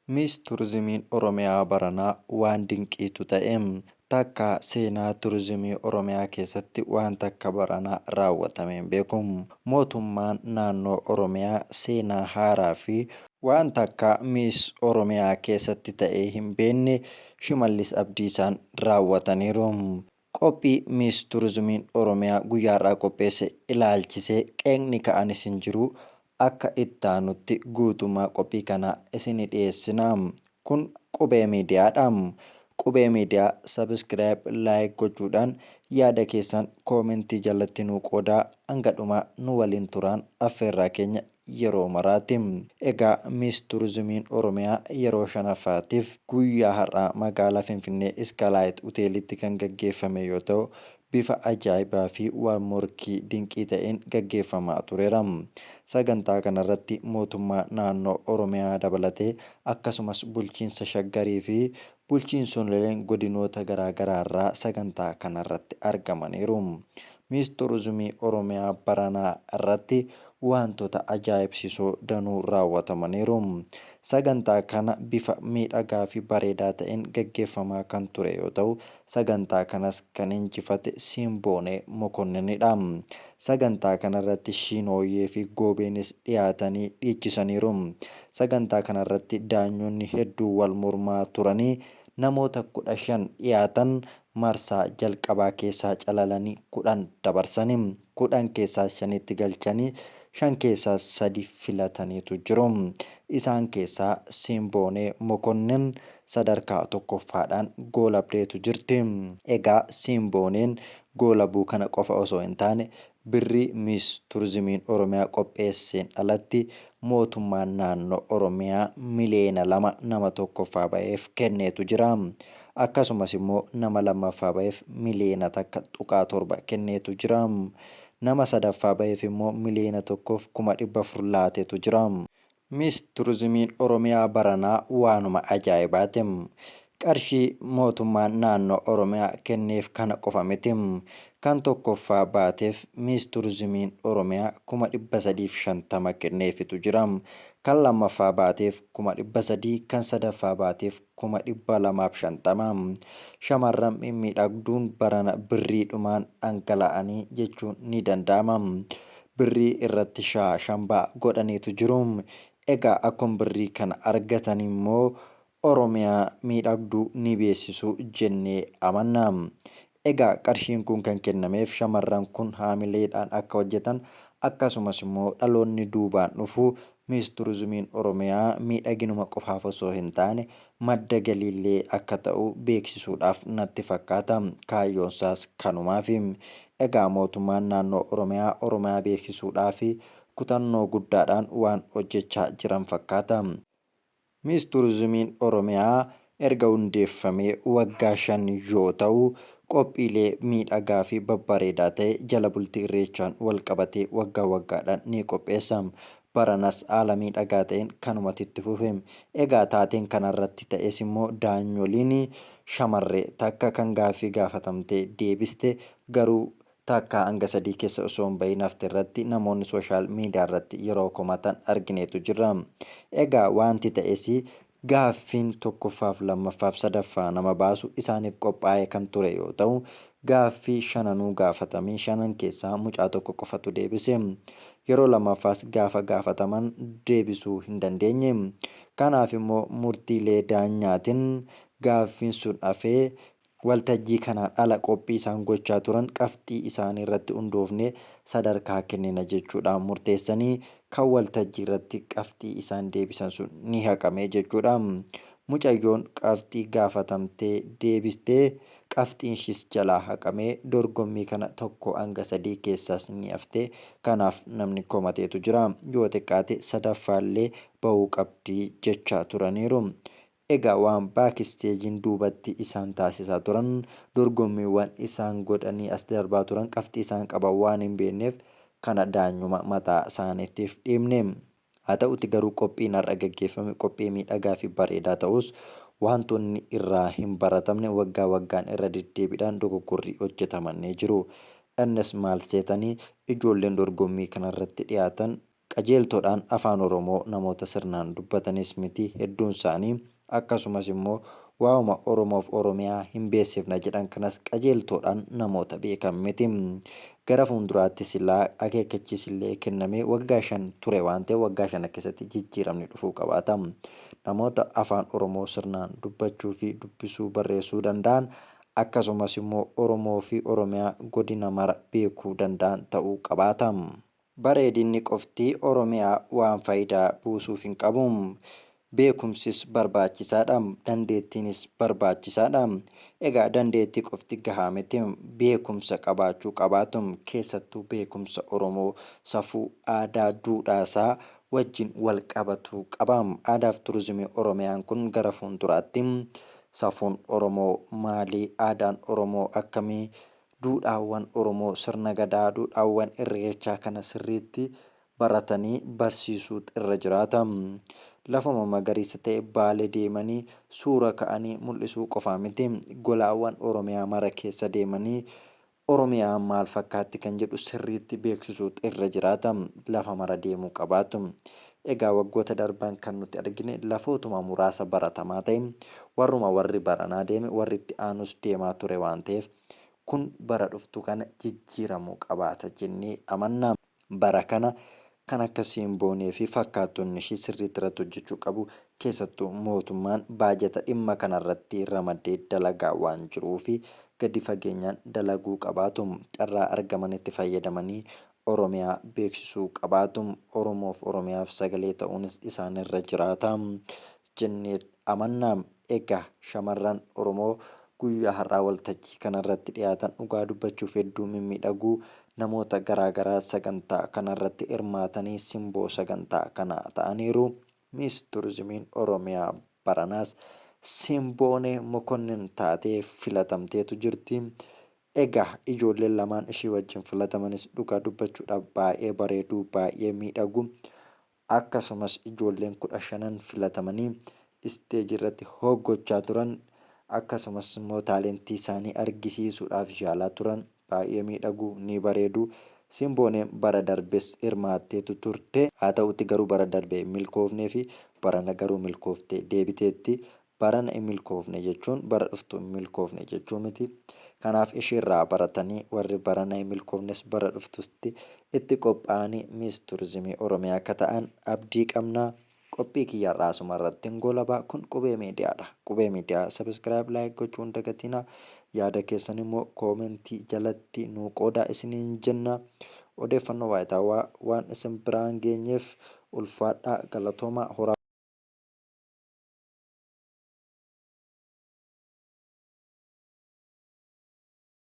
Miis Turizimiin Oromiyaa baranaa waan dinqiitu ta'e takka seenaa turizimii Oromiyaa keessatti waan takka baranaa raawwatamee hin beeku. Mootummaan naannoo Oromiyaa seenaa haaraa fi waan takka Miis Oromiyaa keessatti ta'ee hin beekne Shimallis Abdiisaan raawwataniiru. Qophii Miis Turizimiin Oromiyaa guyyaarraa qopheesse ilaalchisee qeeqni ka'anis hin jiru. Akka itti aanutti guutummaa qophii kanaa isinii dhiyeessina. Kun qubee miidiyaadha. Qubee miidiyaa sabiskiraayib, laayik gochuudhaan yaada keessan koomentii jalatti nuu qoodaa hanga dhumaa nu waliin turaan affeerraa keenya yeroo maraati. Egaa Miis Turizimiin Oromiyaa yeroo 5ffaatiif guyyaa har'aa magaalaa Finfinnee Iskalaayit Hoteelitti kan gaggeeffame yoo ta'u, bifa ajaa'ibaa fi waan morkii dinqii ta'een gaggeeffamaa tureera. Sagantaa kanarratti mootummaa naannoo Oromiyaa dabalatee akkasumas bulchiinsa Shaggarii fi bulchiinsoleen godinoota garaagaraa irraa sagantaa kanarratti argamaniiru. Miis Turizimii Oromiyaa baranaa irratti wantoota ajaa'ibsiisoo danuu raawwatamaniiru. Sagantaa kana bifa miidhagaa fi bareedaa ta'een gaggeeffamaa kan ture yoo ta'u, sagantaa kanas kan injifate Simboonee Mokonninidha. Sagantaa kanarratti Shinooyyee fi Goobeenis dhiyaatanii dhiichisaniiru. Sagantaa kanarratti daanyonni hedduu wal mormaa turanii namoota 15 dhiyaatan marsaa jalqabaa keessaa calalanii 10 dabarsanii 10 keessaa 5tti galchanii 5 keessaa 3 filataniitu jiru. Isaan keessaa Simboonee Mokonnin sadarkaa tokkoffaadhaan goolabdeetu jirti. Egaa Simbooneen goolabuu kana qofa osoo hin taane birrii Miis Turizimiin Oromiyaa qopheesseen alatti mootummaan naannoo Oromiyaa miliyoona 2 nama tokkoffaa ba'eef kenneetu jira. Akkasumas immoo nama lammaffaa ba'eef miliyoona 1.7 kenneetu jira. Nama sadaffaa ba'eef immoo miliyoona 1,400 laateetu jira. Miis Turizimiin Oromiyaa baranaa waanuma ajaa'ibaati. Qarshii mootummaan naannoo Oromiyaa kenneef kana qofa miti. Kan tokkoffaa baateef Miis Turizimiin Oromiyaa 350,000 kenneefitu jira. Kan lammaffaa baateef 300,000, kan sadaffaa baateef 250,000. Shamarran mimmiidhagduun barana birriidhumaan dhangala'anii jechuun ni danda'ama. Birrii irratti shaashambaa godhaniitu jiru. Egaa akkuma birrii kana argatan immoo Oromiyaa miidhagduu ni beeksisu jennee amanna. Egaa qarshiin kun kan kennameef shamarran kun haamileedhaan akka hojjetan akkasumas immoo dhaloonni duubaan dhufu Miis Turizimiin Oromiyaa miidhaginuma qofaaf osoo hin taane madda galiillee akka ta'u beeksisuudhaaf natti fakkaata. Kaayyoon isaas kanumaaf. Egaa mootummaan naannoo Oromiyaa beeksisuudhaaf kutannoo guddaadhaan waan hojjechaa jiran fakkaata. Miis Turizimiin Oromiyaa erga hundeeffamee waggaa 5 yoo ta'u, qophiilee miidhagaa fi babbareedaa ta'e jala bultii Irreechaan wal qabatee waggaa waggaadhaan ni qopheessa. Baranas haala miidhagaa ta'een kanumatti itti fufe. Egaa taateen kanarratti ta'es immoo daanyoliin shamarree takka kan gaaffii gaafatamtee deebiste garuu takka hanga 3 keessa osoo hin bahin hafte irratti namoonni sooshaal miidiyaa irratti yeroo komatan argineetu jirra. Egaa wanti ta'es gaaffiin tokkoffaaf lammaffaaf sadaffaa nama baasu isaaniif qophaa'ee kan ture yoo ta'u, gaaffii 5 gaafatamee 5 keessaa mucaa tokko qofatu deebise. Yeroo lammaffaas gaafa gaafataman deebisuu hin dandeenye. Kanaaf immoo murtiilee daanyaatiin gaaffiin sun hafee waltajjii kanaan ala qophii isaan gochaa turan qabxii isaanii irratti hundoofne sadarkaa kennina jechuudhaan murteessanii kan waltajjii irratti qabxii isaan deebisan sun ni haqame jechuudha. Mucayyoon qabxii gaafatamtee deebistee qabxiin ishis jalaa haqamee dorgommii kana 1 hanga 3 keessaas ni hafte. Kanaaf namni komateetu jira. Yoo xiqqaate sadaffaallee bahuu qabdii jechaa turaniiru. Egaa waan baakisteejiin duubatti isaan taasisaa turan dorgommiiwwan isaan godhanii as darbaa turan qabxii isaan qaban waan hin beekneef kana daanyuma mataa isaaniitiif dhiibne. Haa ta'utti garuu qophiin har'a gaggeeffame qophii miidhagaa fi bareedaa ta'us wantoonni irraa hin baratamne waggaa waggaan irra deddeebiidhaan dogoggorrii hojjetamanii jiru. Innis maal seetanii ijoolleen dorgommii kanarratti dhiyaatan qajeeltoodhaan afaan Oromoo namoota sirnaan dubbatanis miti hedduun isaanii, akkasumas immoo waa'uma Oromoof Oromiyaa hin beeksifna jedhan kanas qajeeltoodhaan namoota beekan miti. Gara fuulduraatti silaa akeekkachiisillee kennamee waggaa 5 ture waan ta'eef waggaa 5 keessatti jijjiiramni dhufuu qabaata. Namoota afaan Oromoo sirnaan dubbachuu fi dubbisuu barreessuu danda'an, akkasumas immoo Oromoo fi Oromiyaa godina mara beekuu danda'an ta'uu qabaata. Bareedinni qofti Oromiyaa waan faayidaa buusuuf hin qabu. Beekumsis barbaachisaadha. Dandeettiinis barbaachisaadha. Egaa dandeettii qofti gahaa miti. Beekumsa qabaachuu qabaatu. Keessattuu beekumsa Oromoo safuu, aadaa, duudhaasaa wajjin wal qabatuu qaba. Aadaa fi turizimii Oromiyaan kun gara fuulduraatti safuun Oromoo maalii? Aadaan Oromoo akkamii? Duudhaawwan Oromoo sirna gadaa, duudhaawwan irreechaa kana sirriitti baratanii barsiisuutu irra jiraata. Lafuma magariisa ta'e Baalee deemanii suura ka'anii mul'isuu qofaa miti. Golaawwan Oromiyaa mara keessa deemanii Oromiyaan maal fakkaatti kan jedhu sirriitti beeksisuutu irra jiraata. Lafa mara deemuu qabaatu. Egaa waggoota darban kan nuti argine lafootuma muraasa baratamaa ta'e warri baranaa deeme warri itti aanus deemaa ture waan ta'eef kun bara dhuftu kana jijjiiramuu qabaata jennee amanna. Bara kana kan akka Simboonee fi fakkaattonni ishee sirriitti irratti hojjechuu qabu. Keessattuu mootummaan baajata dhimma kanarratti ramadee dalagaa waan jiruu fi gadi fageenyaan dalaguu qabaatu. Carraa argamanitti fayyadamanii Oromiyaa beeksisuu qabaatu. Oromoof Oromiyaaf sagalee ta'uunis isaanirra jiraata jennee amanna. Egaa shamarran Oromoo guyyaa har'aa waltajjii kanarratti dhiyaatan dhugaa dubbachuuf hedduu mimmiidhaguu. Namoota garaagaraa sagantaa kanarratti hirmaatanii simboo sagantaa kana ta'aniiru. Miis Turizimiin Oromiyaa baranaas Simboonee Mokonnin taatee filatamteetu jirti. Egaa ijoolleen lamaan ishii wajjin filatamanis dhugaa dubbachuudhaaf baay'ee bareeduu, baay'ee miidhagu. Akkasumas ijoolleen 15 filatamanii isteejii irratti hoggochaa turan. Akkasumas immoo taalentii isaanii argisiisuudhaaf yaalaa turan. Baay'ee miidhagu, ni bareedu. Simbooneen bara darbes hirmaatteetu turte. Haa ta'utti garuu bara darbee hin milkoofnee fi barana garuu milkooftee deebiteetti. Barana hin milkoofne jechuun bara dhuftu hin milkoofne jechuu miti. Kanaaf isheerraa baratanii warri barana hin milkoofnes bara dhuftutti itti qophaa'anii Miis Turizimii Oromiyaa akka ta'an abdii qabna. Qophii kiyyaarraa asuma irratti hin goolabaa. Kun Qubee Miidiyaadha. Qubee Miidiyaa sabiskiraayib, laayik gochuun dagatinaa. Yaada keessan immoo koomentii jalatti nuu qoodaa isiniin jenna. Odeeffannoo waayitaawaa waan isin biraan geenyeef ulfaadhaa, galatoomaa, horaa.